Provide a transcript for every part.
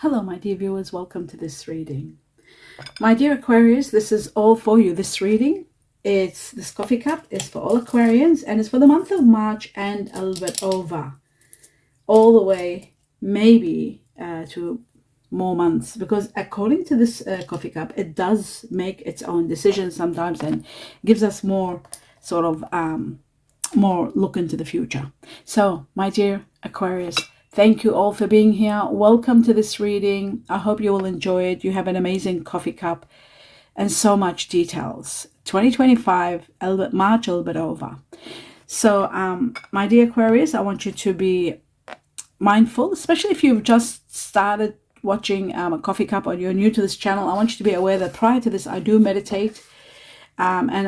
Hello, my dear viewers. Welcome to this reading. My dear Aquarius, this is all for you. This reading, this coffee cup is for all Aquarians and it's for the month of March and a little bit over. All the way, maybe to more months. Because according to this coffee cup, it does make its own decisions sometimes and gives us more sort of more look into the future. So, my dear Aquarius, thank you all for being here. Welcome to this reading. I hope you will enjoy it. You have an amazing coffee cup and so much details. 2025, a little bit March, a little bit over. So, my dear Aquarius, I want you to be mindful, especially if you've just started watching a coffee cup or you're new to this channel. I want you to be aware that prior to this, I do meditate, and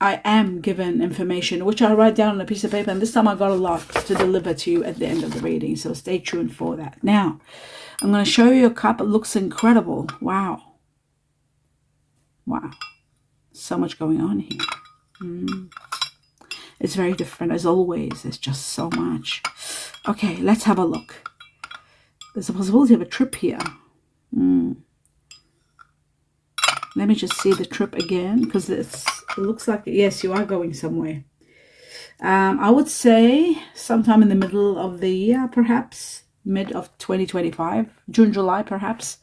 I am given information which I write down on a piece of paper, and this time I got a lot to deliver to you at the end of the reading, so stay tuned for that. Now, I'm going to show you a cup. It looks incredible. Wow. So much going on here. It's very different as always. There's just so much. Okay, let's have a look. There's a possibility of a trip here. Let me just see the trip again, because it looks like, yes, you are going somewhere. I would say sometime in the middle of the year, perhaps mid of 2025, June, July, perhaps.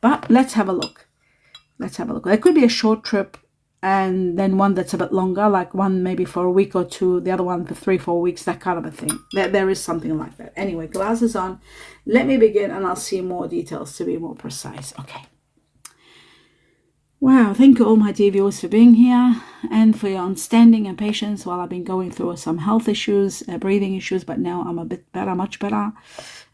But let's have a look. There could be a short trip and then one that's a bit longer, like one maybe for a week or two, the other one for 3-4 weeks, that kind of a thing. There is something like that. Anyway, glasses on. Let me begin and I'll see more details to be more precise. Okay. Wow, thank you all my dear viewers for being here and for your understanding and patience while I've been going through some health issues, breathing issues, but now I'm a bit better, much better,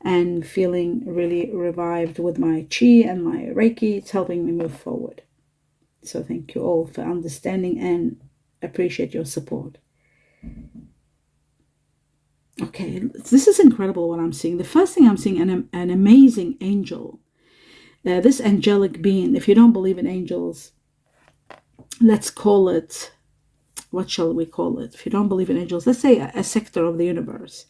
and feeling really revived with my chi and my Reiki. It's helping me move forward. So thank you all for understanding and appreciate your support. Okay, this is incredible what I'm seeing. The first thing I'm seeing, an amazing angel. This angelic being, if you don't believe in angels, let's call it, what shall we call it? If you don't believe in angels, let's say a sector of the universe,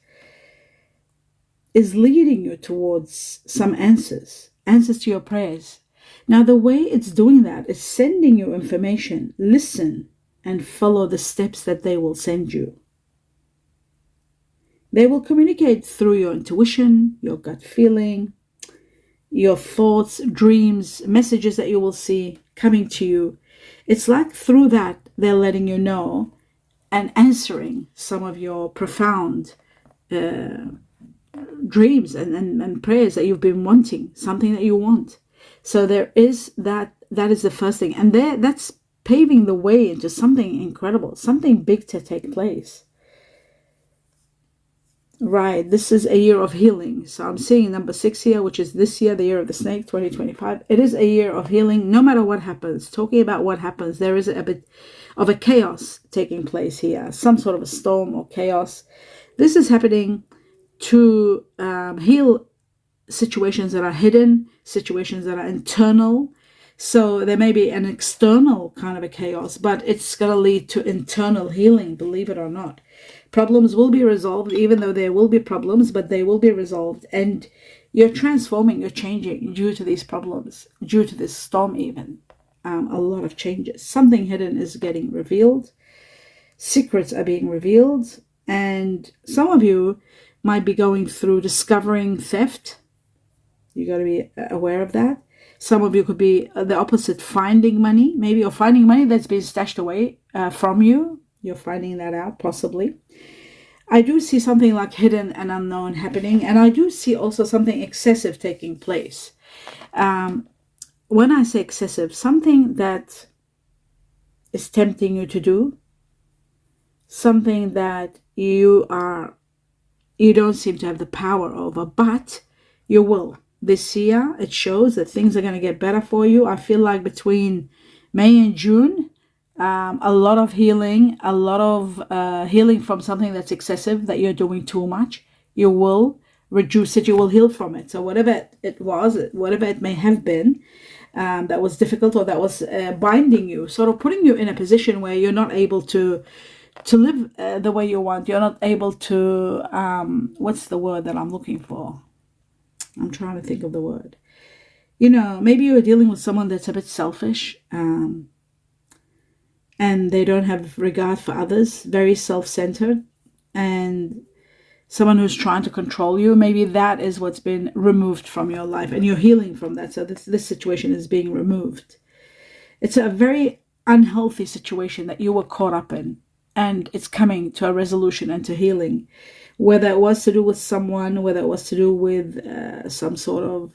is leading you towards some answers to your prayers. Now, the way it's doing that is sending you information. Listen and follow the steps that they will send you. They will communicate through your intuition, your gut feeling, your thoughts, dreams, messages that you will see coming to you. It's like through that, they're letting you know and answering some of your profound dreams and prayers that you've been wanting, something that you want. So there is that is the first thing. And that's paving the way into something incredible, something big to take place. Right, this is a year of healing. So I'm seeing number 6 here, which is this year, the year of the snake, 2025. It is a year of healing, no matter what happens. Talking about what happens, there is a bit of a chaos taking place here, some sort of a storm or chaos. This is happening to heal situations that are hidden, situations that are internal. So there may be an external kind of a chaos, but it's going to lead to internal healing, believe it or not. Problems will be resolved, even though there will be problems, but they will be resolved. And you're transforming, you're changing due to these problems, due to this storm even. A lot of changes. Something hidden is getting revealed. Secrets are being revealed. And some of you might be going through discovering theft. You got to be aware of that. Some of you could be the opposite, finding money, maybe, or finding money that's been stashed away from you. You're finding that out, possibly. I do see something like hidden and unknown happening, and I do see also something excessive taking place. When I say excessive, something that is tempting you to do, something that you don't seem to have the power over, but you will. This year, it shows that things are going to get better for you. I feel like between May and June, a lot of healing, healing from something that's excessive, that you're doing too much. You will reduce it. You will heal from it. So whatever it was, whatever it may have been, that was difficult or that was binding you, sort of putting you in a position where you're not able to live the way you want. You're not able to, what's the word that I'm looking for? I'm trying to think of the word. Maybe you're dealing with someone that's a bit selfish, and they don't have regard for others, very self-centered, and someone who's trying to control you. Maybe that is what's been removed from your life, and you're healing from that. So this situation is being removed. It's a very unhealthy situation that you were caught up in, and it's coming to a resolution and to healing. Whether it was to do with someone, whether it was to do with some sort of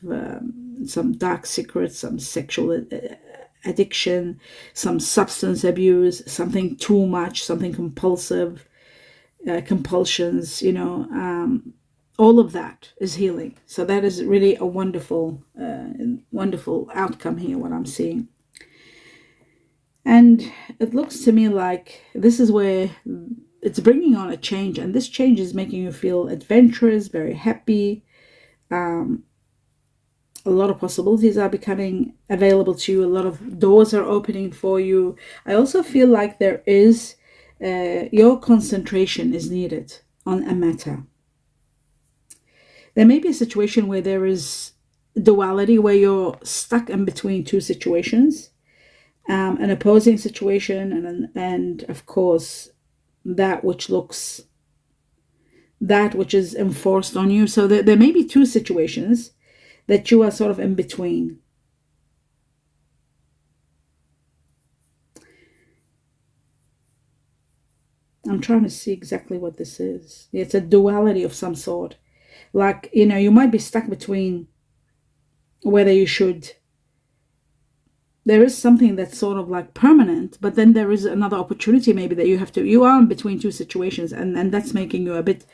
some dark secrets, some sexual addiction, some substance abuse, something too much, something compulsive, compulsions, all of that is healing. So that is really a wonderful, wonderful outcome here, what I'm seeing. And it looks to me like this is where it's bringing on a change, and this change is making you feel adventurous, very happy. A lot of possibilities are becoming available to you. A lot of doors are opening for you. I also feel like there is your concentration is needed on a matter. There may be a situation where there is duality, where you're stuck in between two situations, an opposing situation, and of course that which is enforced on you. So there may be two situations that you are sort of in between. I'm trying to see exactly what this is. It's a duality of some sort. Like, you might be stuck between whether you should. There is something that's sort of like permanent, but then there is another opportunity maybe that you are in between two situations, and that's making you a bit,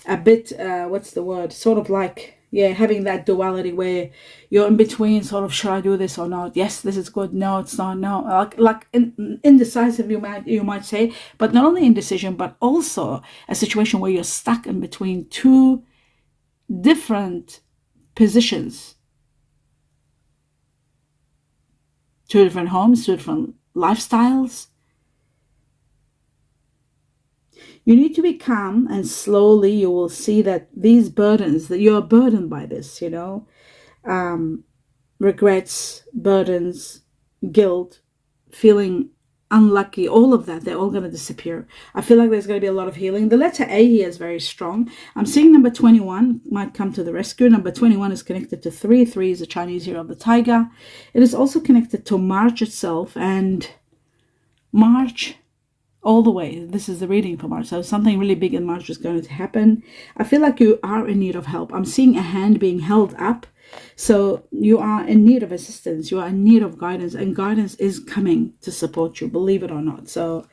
what's the word? Sort of like, having that duality where you're in between, sort of, should I do this or not? Yes, this is good. No, it's not. No, like indecisive, you might say, but not only indecision, but also a situation where you're stuck in between two different positions, two different homes, two different lifestyles. You need to be calm, and slowly you will see that these burdens, that you're burdened by this, regrets, burdens, guilt, feeling unlucky, all of that, they're all going to disappear. I feel like there's going to be a lot of healing. The letter A here is very strong. I'm seeing number 21 might come to the rescue. Number 21 is connected to 3. 3 is the Chinese year of the tiger. It is also connected to March itself, and March all the way. This is the reading for March. So something really big in March is going to happen. I feel like you are in need of help. I'm seeing a hand being held up. So you are in need of assistance. You are in need of guidance, and guidance is coming to support you, believe it or not. So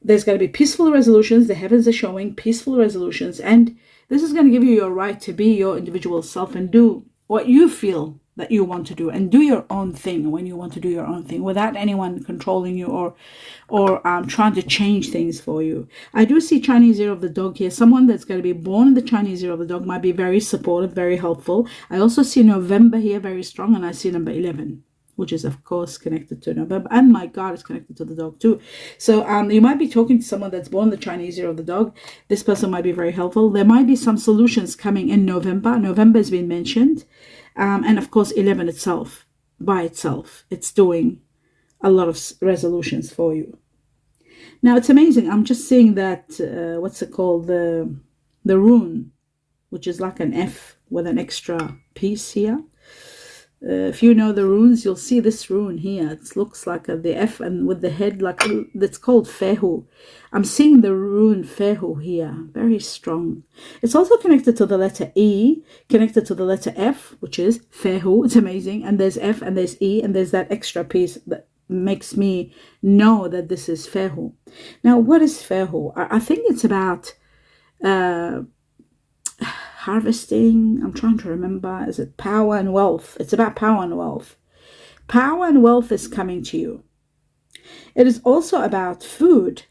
there's going to be peaceful resolutions. The heavens are showing peaceful resolutions, and this is going to give you your right to be your individual self and do what you feel that you want to do, and do your own thing when you want to do your own thing, without anyone controlling you or trying to change things for you. I do see Chinese year of the dog here. Someone that's going to be born in the Chinese year of the dog might be very supportive, very helpful. I also see November here very strong, and I see number 11, which is of course connected to November, and my God, it's connected to the dog too. So you might be talking to someone that's born the Chinese year of the dog. This person might be very helpful. There might be some solutions coming in November. November has been mentioned. And of course, 11 itself, by itself, it's doing a lot of resolutions for you. Now, it's amazing. I'm just seeing that, what's it called? The rune, which is like an F with an extra piece here. If you know the runes, you'll see this rune here. It looks like the F, and with the head, like that's called Fehu. I'm seeing the rune Fehu here, very strong. It's also connected to the letter E, connected to the letter F, which is Fehu. It's amazing. And there's F, and there's E, and there's that extra piece that makes me know that this is Fehu. Now, what is Fehu? I think it's about harvesting. I'm trying to remember. Is it power and wealth? It's about power and wealth. Power and wealth is coming to you. It is also about food.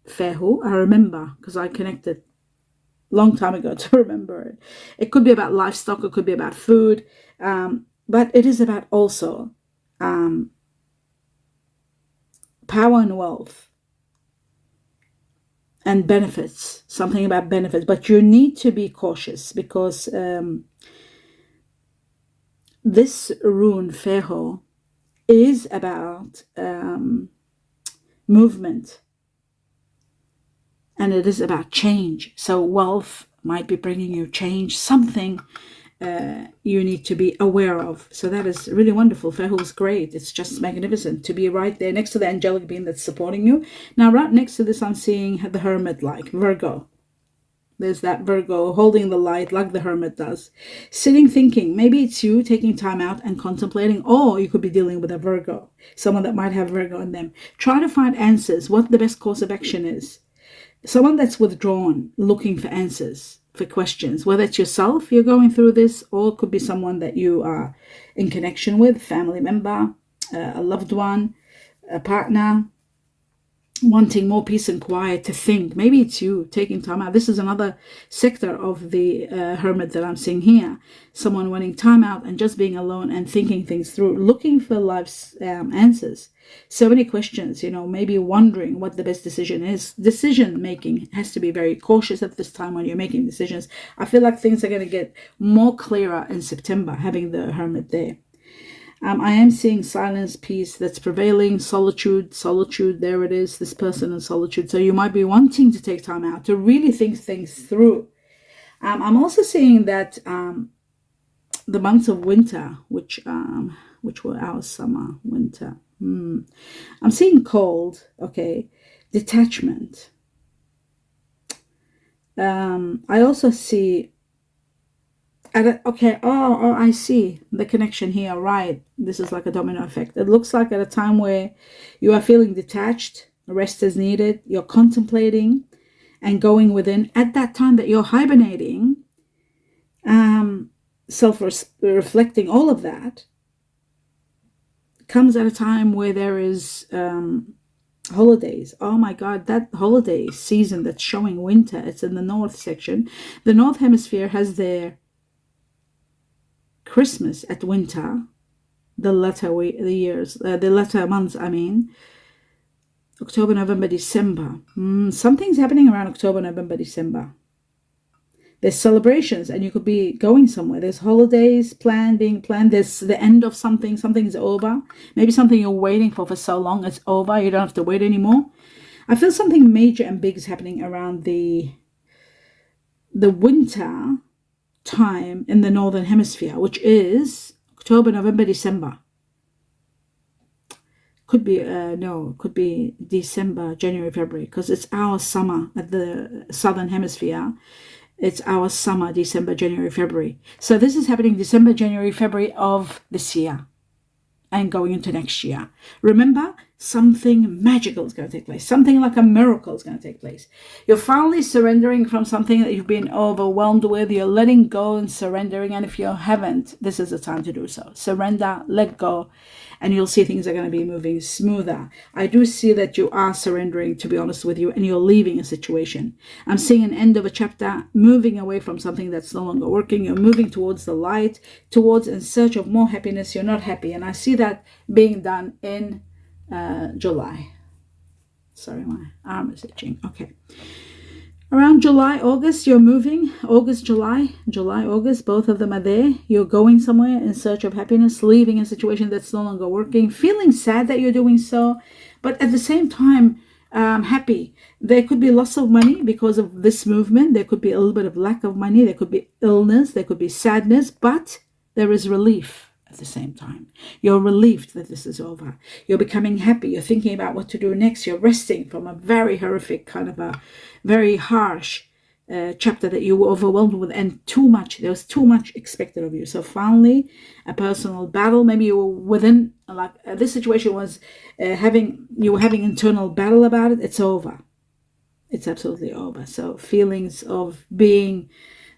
Fehu, I remember, because I connected long time ago to remember it. It could be about livestock. It could be about food. But it is about also power and wealth. And benefits, something about benefits, but you need to be cautious, because This rune, Feho, is about movement, and it is about change. So wealth might be bringing you change, something you need to be aware of. So that is really wonderful. Feho is great. It's just magnificent to be right there next to the angelic being that's supporting you. Now, right next to this, I'm seeing the Hermit, like Virgo. There's that Virgo holding the light like the Hermit does. Sitting thinking. Maybe it's you taking time out and contemplating, or you could be dealing with a Virgo, someone that might have Virgo in them. Try to find answers, what the best course of action is. Someone that's withdrawn, looking for answers, for questions, whether it's yourself, you're going through this, or it could be someone that you are in connection with, family member, a loved one, a partner, wanting more peace and quiet to think. Maybe it's you taking time out. This is another sector of the Hermit that I'm seeing here. Someone wanting time out and just being alone and thinking things through, looking for life's answers. So many questions, maybe wondering what the best decision is. Decision making has to be very cautious at this time when you're making decisions. I feel like things are going to get more clearer in September, having the Hermit there. I am seeing silence, peace that's prevailing, solitude, there it is, this person in solitude. So you might be wanting to take time out to really think things through. I'm also seeing that the months of winter, which were our summer, winter. I'm seeing cold, okay, detachment. I also see I see the connection here, right? This is like a domino effect. It looks like at a time where you are feeling detached, rest is needed, you're contemplating and going within. At that time that you're hibernating, self-reflecting, all of that comes at a time where there is holidays. Oh my God, that holiday season that's showing winter, it's in the north section. The north hemisphere has their Christmas at winter, the latter months, October, November, December. Something's happening around October, November, December. There's celebrations and you could be going somewhere. There's holidays being planned. There's the end of something. Something's over. Maybe something you're waiting for so long, it's over. You don't have to wait anymore. I feel something major and big is happening around the winter time in the northern hemisphere, which is October, November, December. Could be December, January, February, because it's our summer at the southern hemisphere. It's our summer, December, January, February. So this is happening December, January, February of this year and going into next year. Remember, something magical is going to take place. Something like a miracle is going to take place. You're finally surrendering from something that you've been overwhelmed with. You're letting go and surrendering. And if you haven't, this is the time to do so. Surrender, let go, and you'll see things are going to be moving smoother. I do see that you are surrendering, to be honest with you, and you're leaving a situation. I'm seeing an end of a chapter, moving away from something that's no longer working. You're moving towards the light, towards in search of more happiness. You're not happy. And I see that being done in July. Sorry, my arm is itching. Okay. Around July, August, you're moving. August, July, August, both of them are there. You're going somewhere in search of happiness, leaving a situation that's no longer working, feeling sad that you're doing so, but at the same time, happy. There could be loss of money because of this movement. There could be a little bit of lack of money. There could be illness. There could be sadness, but there is relief. At the same time, you're relieved that this is over. You're becoming happy. You're thinking about what to do next. You're resting from a very horrific, kind of a very harsh chapter that you were overwhelmed with, and too much. There was too much expected of you. So finally, a personal battle. Maybe you were within, like this situation was you were having internal battle about it. It's over. It's absolutely over. So feelings of being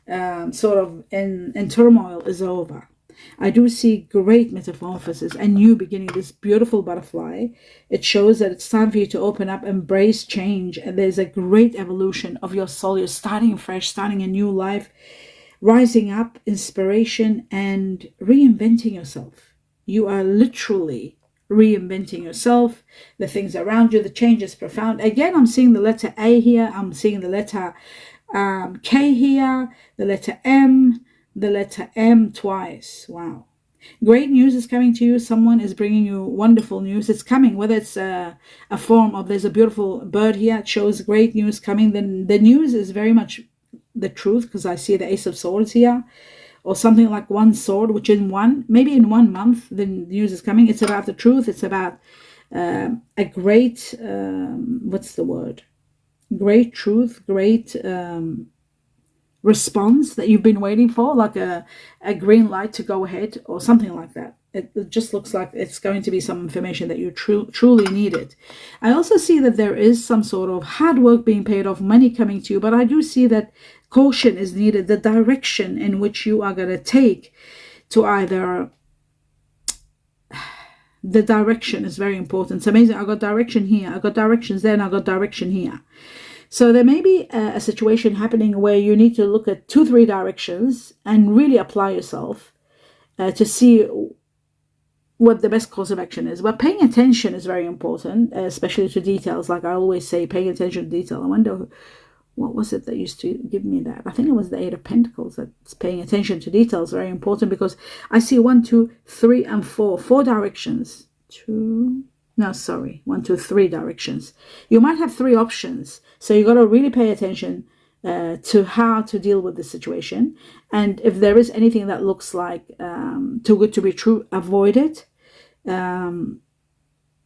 sort of in turmoil is over. I do see great metamorphosis and you beginning this beautiful butterfly. It shows that it's time for you to open up, embrace change, and there's a great evolution of your soul. You're starting fresh, starting a new life, rising up, inspiration, and reinventing yourself. You are literally reinventing yourself, the things around you. The change is profound. Again, I'm seeing the letter A here. I'm seeing the letter K here, the letter M, the letter M twice. Wow. Great news is coming to you. Someone is bringing you wonderful news. It's coming, whether it's a form of, there's a beautiful bird here. It shows great news coming. Then the news is very much the truth, because I see the Ace of Swords here, or something like one sword, which maybe in 1 month, the news is coming. It's about the truth. It's about a great, what's the word? Great truth, great response that you've been waiting for, like a green light to go ahead or something like that. It just looks like it's going to be some information that you truly needed. I also see that there is some sort of hard work being paid off, money coming to you, but I do see that caution is needed. The direction in which you are going to take to either, the direction is very important. It's amazing. I got direction here, I got directions there, and I got direction here. So there may be a situation happening where you need to look at 2-3 directions and really apply yourself to see what the best course of action is. But paying attention is very important, especially to details. Like I always say, paying attention to detail. I wonder, what was it that used to give me that? I think it was the 8 of Pentacles. That's paying attention to details, very important, because I see 1, 2, 3, and 4 directions. 1, 2, 3 directions. You might have 3 options, so you got to really pay attention to how to deal with the situation. And if there is anything that looks like too good to be true, avoid it.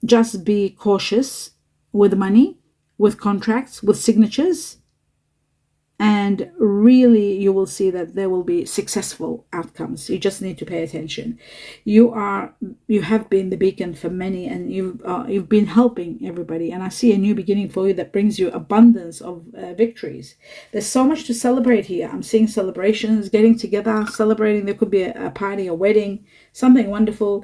Just be cautious with money, with contracts, with signatures, and really you will see that there will be successful outcomes. You just need to pay attention. You have been the beacon for many, and you've been helping everybody, and I see a new beginning for you that brings you abundance of victories. There's so much to celebrate here. I'm seeing celebrations, getting together, celebrating. There could be a party, a wedding, something wonderful,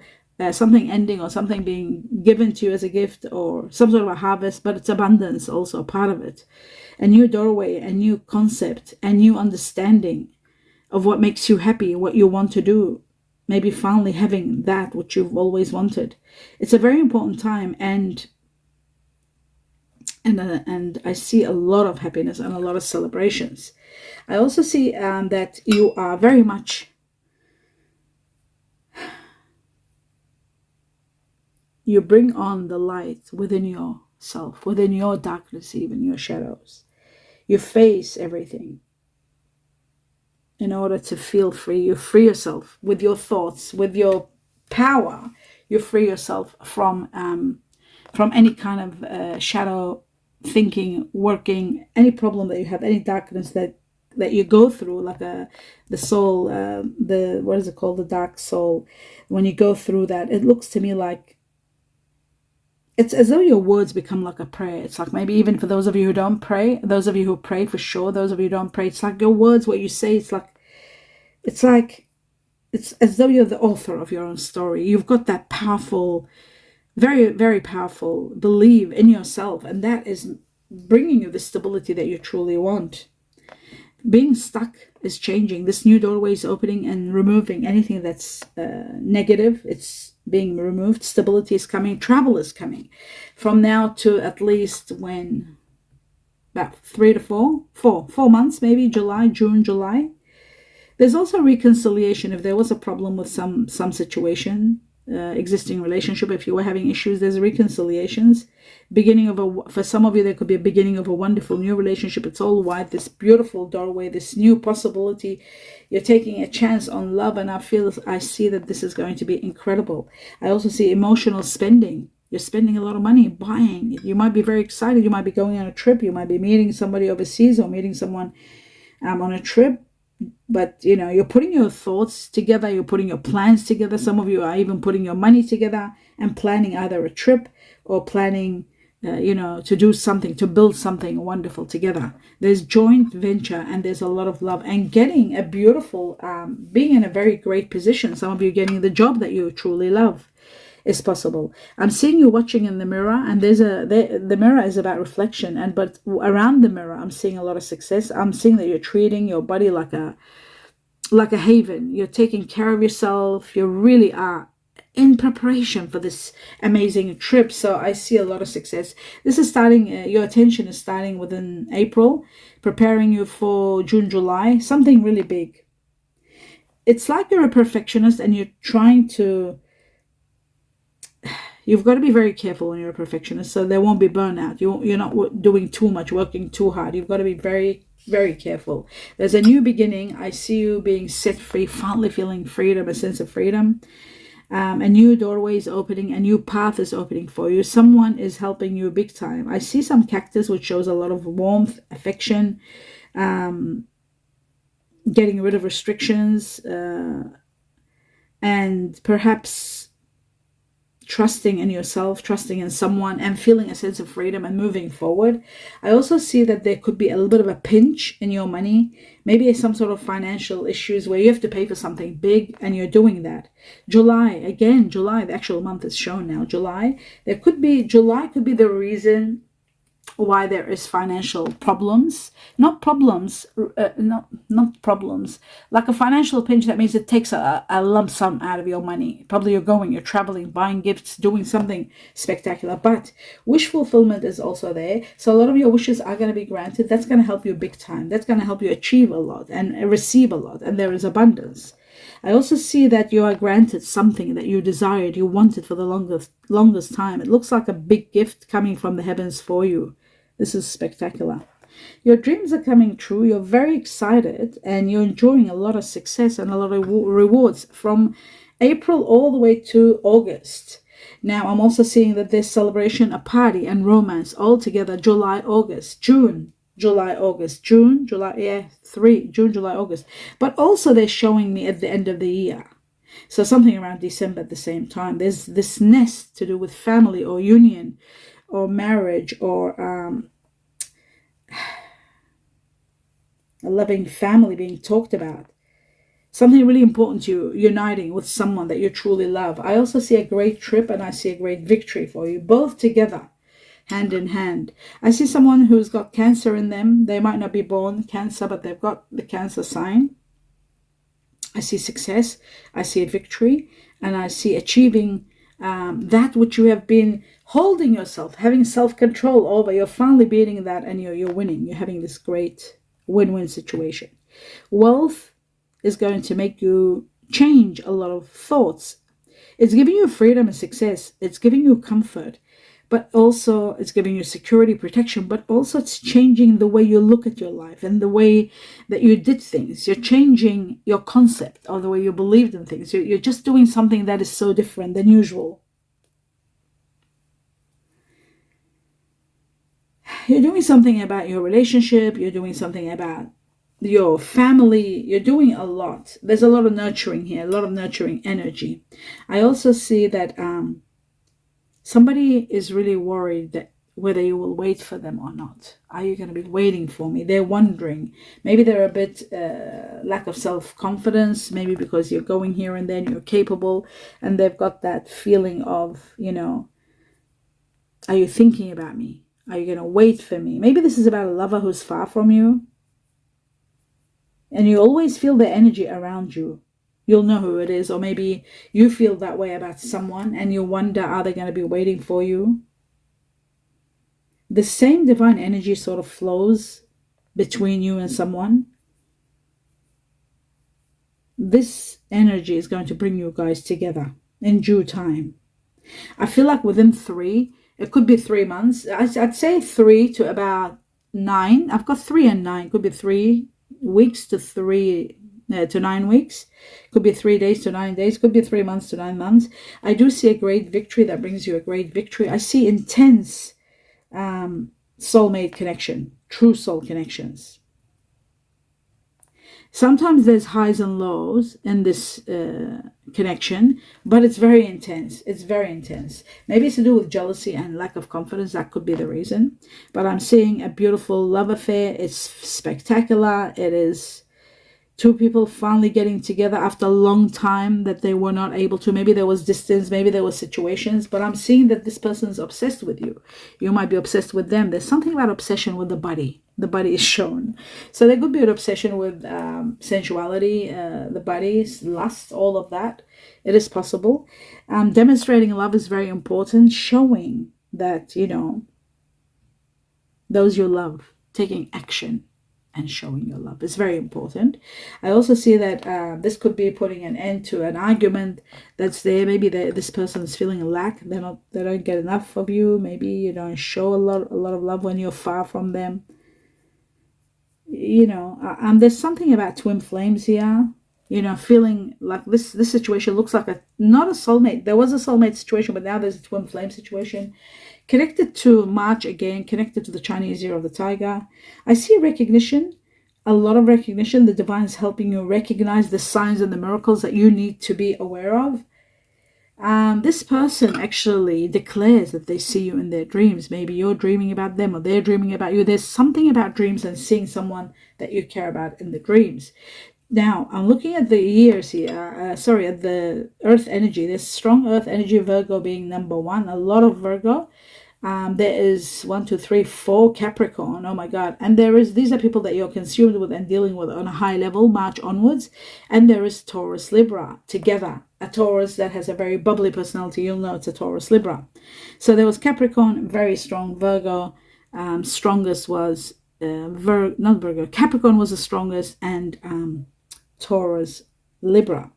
something ending, or something being given to you as a gift, or some sort of a harvest. But it's abundance also a part of it. A new doorway, a new concept, a new understanding of what makes you happy, what you want to do. Maybe finally having that which you've always wanted. It's a very important time, and I see a lot of happiness and a lot of celebrations. I also see that you are very much, you bring on the light within yourself, within your darkness, even your shadows. You face everything in order to feel free. You free yourself with your thoughts, with your power. You free yourself from any kind of shadow thinking, working, any problem that you have, any darkness that you go through, like the soul, what is it called, the dark soul. When you go through that, it looks to me like it's as though your words become like a prayer. It's like, maybe even for those of you who don't pray, those of you who pray for sure, those of you who don't pray, it's like your words, what you say, it's as though you're the author of your own story. You've got that powerful, very, very powerful belief in yourself, and that is bringing you the stability that you truly want. Being stuck is changing. This new doorway is opening and removing anything that's negative. It's being removed. Stability is coming. Travel is coming. From now to at least when? About 3 to 4 months, maybe June, July. There's also reconciliation. If there was a problem with some situation, existing relationship, if you were having issues, there's reconciliations. For some of you, there could be a beginning of a wonderful new relationship. It's all white, this beautiful doorway, this new possibility. You're taking a chance on love, and I see that this is going to be incredible. I also see emotional spending. You're spending a lot of money buying. You might be very excited. You might be going on a trip. You might be meeting somebody overseas or meeting someone on a trip. But, you're putting your thoughts together. You're putting your plans together. Some of you are even putting your money together and planning either a trip or planning, to do something, to build something wonderful together. There's joint venture, and there's a lot of love, and getting a beautiful, being in a very great position. Some of you getting the job that you truly love is possible. I'm seeing you watching in the mirror, and the mirror is about reflection, but around the mirror I'm seeing a lot of success. I'm seeing that you're treating your body like a haven. You're taking care of yourself. You really are in preparation for this amazing trip. So I see a lot of success. This is starting, your attention is starting within April, preparing you for June, July, something really big. it's like you're a perfectionist and you're trying to, you've got to be very careful when you're a perfectionist so there won't be burnout. You're not doing too much, working too hard. You've got to be very, very careful. There's a new beginning. I see you being set free, finally feeling freedom, a sense of freedom. A new doorway is opening, a new path is opening for you. Someone is helping you big time. I see some cactus, which shows a lot of warmth, affection, getting rid of restrictions, and perhaps trusting in yourself, trusting in someone, and feeling a sense of freedom and moving forward. I also see that there could be a little bit of a pinch in your money, maybe some sort of financial issues where you have to pay for something big and you're doing that. July, the actual month is shown now. July could be the reason why there is financial problems, not problems, not problems, like a financial pinch. That means it takes a lump sum out of your money. Probably you're traveling, buying gifts, doing something spectacular, but wish fulfillment is also there. So a lot of your wishes are going to be granted. That's going to help you big time. That's going to help you achieve a lot and receive a lot, and there is abundance. I also see that you are granted something that you desired, you wanted for the longest time. It looks like a big gift coming from the heavens for you. This is spectacular. Your dreams are coming true. You're very excited and you're enjoying a lot of success and a lot of rewards from April all the way to August. Now, I'm also seeing that there's celebration, a party, and romance all together. July, August, June, July, August, June, July, June, July, August. But also they're showing me at the end of the year. So something around December at the same time. There's this nest to do with family or union or marriage or a loving family being talked about. Something really important to you, uniting with someone that you truly love. I also see a great trip and I see a great victory for you, both together, hand in hand. I see someone who's got cancer in them. They might not be born cancer, but they've got the cancer sign. I see success, I see a victory, and I see achieving that which you have been holding yourself, having self-control over. You're finally beating that and you're winning. You're having this great win-win situation. Wealth is going to make you change a lot of thoughts. It's giving you freedom and success. It's giving you comfort, but also it's giving you security, protection, but also it's changing the way you look at your life and the way that you did things. You're changing your concept or the way you believed in things. You're just doing something that is so different than usual. You're doing something about your relationship. You're doing something about your family. You're doing a lot. There's a lot of nurturing here, a lot of nurturing energy. I also see that somebody is really worried that whether you will wait for them or not. Are you going to be waiting for me? They're wondering. Maybe they're a bit lack of self-confidence, maybe because you're going here and then, you're capable, and they've got that feeling of, are you thinking about me? Are you going to wait for me? Maybe this is about a lover who's far from you, and you always feel the energy around you. You'll know who it is, or maybe you feel that way about someone and you wonder, are they going to be waiting for you? The same divine energy sort of flows between you and someone. This energy is going to bring you guys together in due time. I feel like within it could be 3 months. I'd say 3 to about 9. I've got 3 and 9. Could be 3 weeks to 9 weeks. Could be 3 days to 9 days. Could be 3 months to 9 months. I do see a great victory that brings you a great victory. I see intense soulmate connection, true soul connections. Sometimes there's highs and lows in this connection, but it's very intense. It's very intense. Maybe it's to do with jealousy and lack of confidence. That could be the reason. But I'm seeing a beautiful love affair. It's spectacular. It is two people finally getting together after a long time that they were not able to. Maybe there was distance, maybe there were situations, but I'm seeing that this person is obsessed with you. You might be obsessed with them. There's something about obsession with the body. The body is shown. So there could be an obsession with sensuality, the body, lust, all of that. It is possible. Demonstrating love is very important. Showing that, those you love, taking action. and showing your love. It's very important. I also see that this could be putting an end to an argument that's there. Maybe this person is feeling a lack. They don't get enough of you. Maybe you don't show a lot of love when you're far from them. You know, there's something about twin flames here. You know, feeling like this situation looks like not a soulmate. There was a soulmate situation, but now there's a twin flame situation. Connected to March again, connected to the Chinese Year of the Tiger. I see recognition, a lot of recognition. The divine is helping you recognize the signs and the miracles that you need to be aware of. This person actually declares that they see you in their dreams. Maybe you're dreaming about them or they're dreaming about you. There's something about dreams and seeing someone that you care about in the dreams. Now, I'm looking at the years here, at the earth energy. There's strong earth energy, Virgo being number one, a lot of Virgo. There is 1, 2, 3, 4 Capricorn. Oh my God. And these are people that you're consumed with and dealing with on a high level, March onwards. And there is Taurus, Libra together. A Taurus that has a very bubbly personality. You'll know it's a Taurus, Libra. So there was Capricorn, very strong. Virgo, strongest was, not Virgo, Capricorn was the strongest, and Taurus, Libra.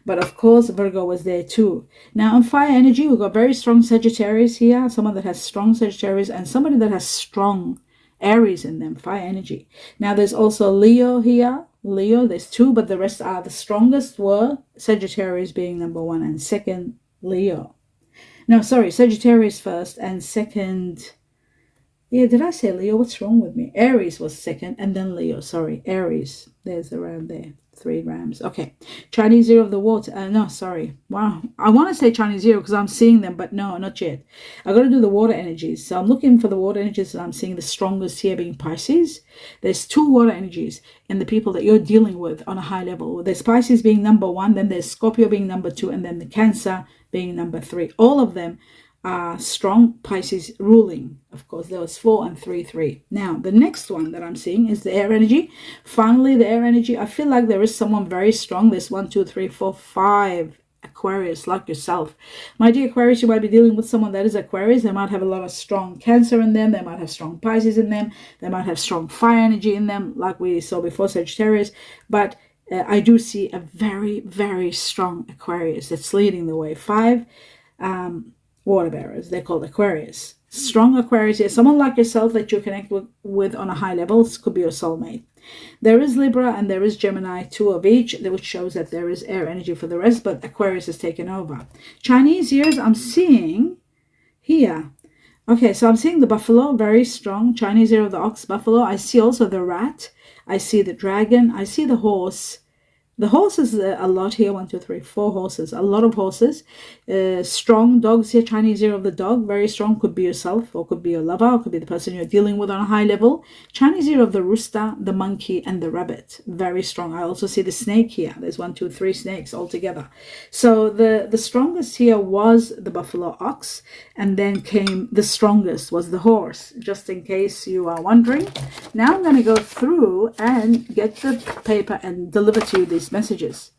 But of course, Virgo was there too. Now, on fire energy, we've got very strong Sagittarius here. Someone that has strong Sagittarius and somebody that has strong Aries in them, fire energy. Now, there's also Leo here. Leo, there's two, but the rest are the strongest were Sagittarius being number one and second, Leo. No, sorry, Sagittarius first and second. Yeah, did I say Leo? What's wrong with me? Aries was second and then Leo. Sorry, Aries. There's around there. 3 rams. Okay. Chinese Year of the Water. No, sorry. Wow. I want to say Chinese Year because I'm seeing them, but no, not yet. I got to do the water energies. So I'm looking for the water energies and I'm seeing the strongest here being Pisces. There's 2 water energies in the people that you're dealing with on a high level. There's Pisces being number 1, then there's Scorpio being number 2, and then the Cancer being number 3. All of them strong Pisces ruling. Of course, there was 4 and 3, 3. Now, the next one that I'm seeing is the air energy. Finally, the air energy. I feel like there is someone very strong. There's 1, 2, 3, 4, 5 Aquarius, like yourself. My dear Aquarius, you might be dealing with someone that is Aquarius. They might have a lot of strong Cancer in them. They might have strong Pisces in them. They might have strong fire energy in them, like we saw before, Sagittarius. But I do see a very, very strong Aquarius that's leading the way. 5 water bearers, they're called Aquarius. Strong Aquarius here, someone like yourself that you connect with on a high level. This could be your soulmate. There is Libra and there is Gemini, 2 of each, which shows that there is air energy for the rest, but Aquarius has taken over. Chinese years, I'm seeing here. Okay, so I'm seeing the buffalo, very strong. Chinese year of the ox, buffalo. I see also the rat. I see the dragon. I see the horse. The horses, a lot here, 1, 2, 3, 4 horses, a lot of horses. Strong dogs here, Chinese year of the dog, very strong, could be yourself or could be your lover or could be the person you're dealing with on a high level. Chinese year of the rooster, the monkey and the rabbit, very strong. I also see the snake here. There's 1, 2, 3 snakes all together. So the strongest here was the buffalo ox, and then came the strongest was the horse, just in case you are wondering. Now I'm going to go through and get the paper and deliver to you these messages.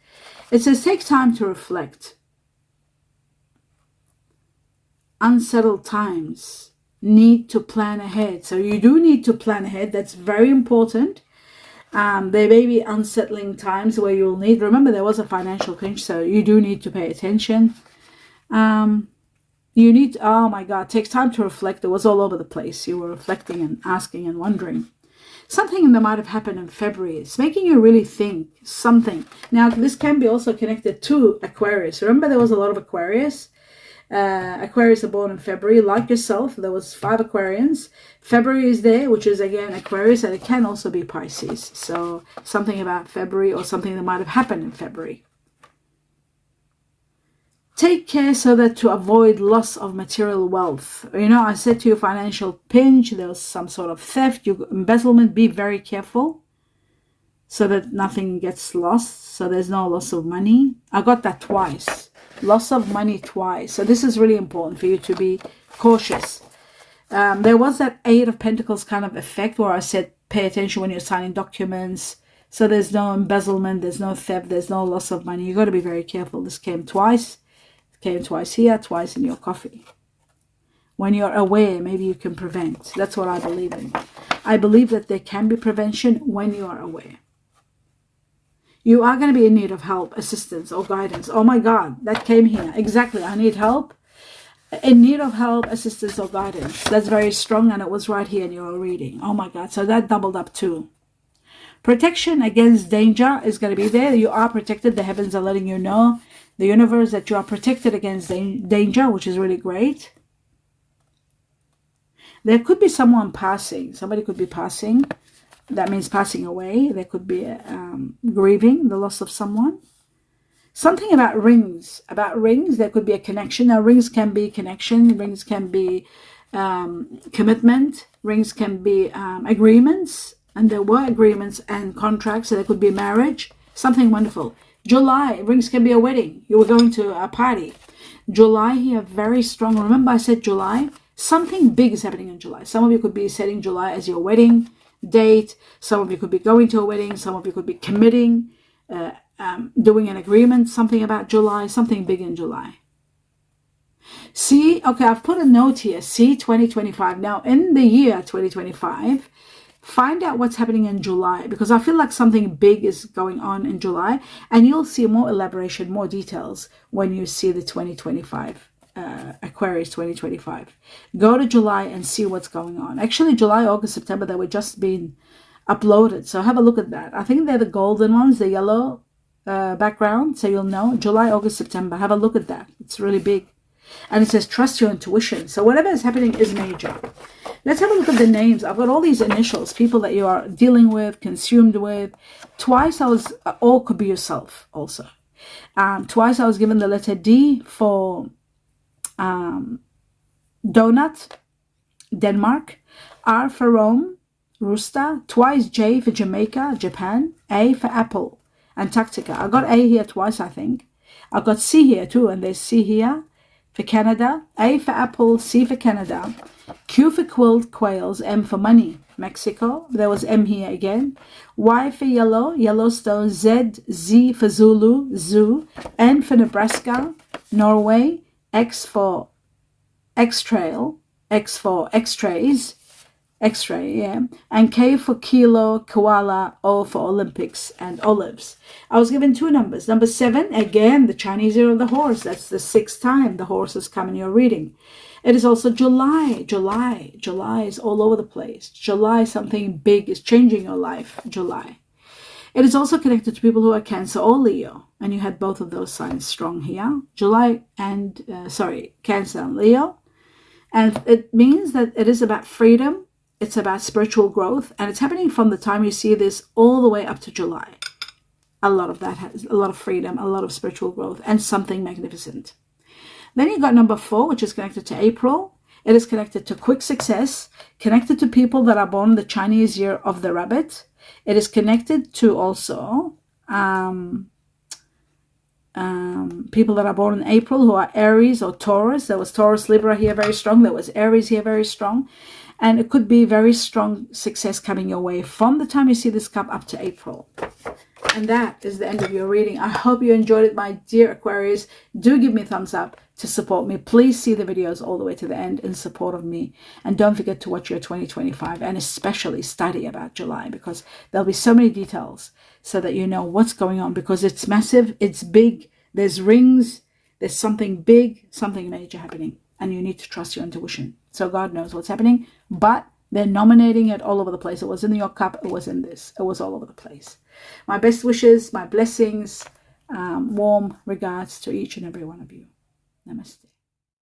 It says, take time to reflect. Unsettled times need to plan ahead. So you do need to plan ahead. That's very important. There may be unsettling times where you'll need, remember there was a financial pinch, so you do need to pay attention. You need, oh my God, takes time to reflect. It was all over the place. You were reflecting and asking and wondering. Something that might have happened in February. It's making you really think something. Now, this can be also connected to Aquarius. Remember, there was a lot of Aquarius. Aquarius are born in February. Like yourself, there was 5 Aquarians. February is there, which is again Aquarius, and it can also be Pisces. So something about February or something that might have happened in February. Take care so that to avoid loss of material wealth. You know, I said to you, financial pinch, there was some sort of theft, embezzlement. Be very careful so that nothing gets lost, so there's no loss of money. I got that twice. Loss of money twice. So this is really important for you to be cautious. There was that 8 of Pentacles kind of effect where I said pay attention when you're signing documents. So there's no embezzlement, there's no theft, there's no loss of money. You got to be very careful. This came twice. Came twice here, twice in your coffee. When you're aware, maybe you can prevent. That's what I believe in. I believe that there can be prevention when you are aware. You are going to be in need of help, assistance, or guidance. Oh my God, that came here. Exactly. I need help. In need of help, assistance, or guidance. That's very strong, and it was right here in your reading. Oh my God. So that doubled up too. Protection against danger is going to be there. You are protected. The heavens are letting you know, the universe, that you are protected against danger, which is really great. There could be someone passing. Somebody could be passing. That means passing away. There could be grieving the loss of someone. Something about rings. About rings, there could be a connection. Now, rings can be connection. Rings can be commitment. Rings can be agreements. And there were agreements and contracts. So there could be marriage. Something wonderful. July, rings can be a wedding. You were going to a party. July here, very strong. Remember I said July? Something big is happening in July. Some of you could be setting July as your wedding date. Some of you could be going to a wedding. Some of you could be committing, doing an agreement, something about July, something big in July. See, okay, I've put a note here. See 2025. Now, in the year 2025, find out what's happening in July, because I feel like something big is going on in July, and you'll see more elaboration, more details when you see the 2025. Aquarius 2025. Go to July and see what's going on. Actually, July, August, September, they were just being uploaded. So have a look at that. I think they're the golden ones, the yellow background. So you'll know. July, August, September. Have a look at that. It's really big. And it says trust your intuition. So whatever is happening is major. Let's have a look at the names. I've got all these initials, people that you are dealing with, consumed with. Twice I was, all could be yourself also. Twice I was given the letter D for donut, Denmark, R for Rome, rooster, twice J for Jamaica, Japan, A for apple, Antarctica. I got A here twice, I think. I got C here too, and there's C here for Canada, A for apple, C for Canada, Q for quilt, quails, M for money, Mexico. There was M here again. Y for yellow, Yellowstone, Z for Zulu, zoo, N for Nebraska, Norway, X for X-Trail, X for X-Rays, X-ray, yeah, and K for kilo, koala, O for Olympics and olives. I was given two numbers. Number 7, again, the Chinese year of the horse. That's the 6th time the horse has come in your reading. It is also July. July is all over the place. July, something big is changing your life. July. It is also connected to people who are Cancer or Leo. And you had both of those signs strong here. July and, Cancer and Leo. And it means that it is about freedom. It's about spiritual growth. And it's happening from the time you see this all the way up to July. A lot of that has a lot of freedom, a lot of spiritual growth, and something magnificent. Then you got number 4, which is connected to April. It is connected to quick success, connected to people that are born the Chinese year of the rabbit. It is connected to also people that are born in April who are Aries or Taurus. There was Taurus, Libra here very strong. There was Aries here very strong. And it could be very strong success coming your way from the time you see this cup up to April. And that is the end of your reading. I hope you enjoyed it, my dear Aquarius. Do give me a thumbs up to support me. Please see the videos all the way to the end in support of me. And don't forget to watch your 2025 and especially study about July, because there'll be so many details so that you know what's going on, because it's massive, it's big, there's rings, there's something big, something major happening, and you need to trust your intuition. So God knows what's happening, but they're nominating it all over the place. It was in your cup, it was in this, it was all over the place. My best wishes, my blessings, warm regards to each and every one of you. Namaste.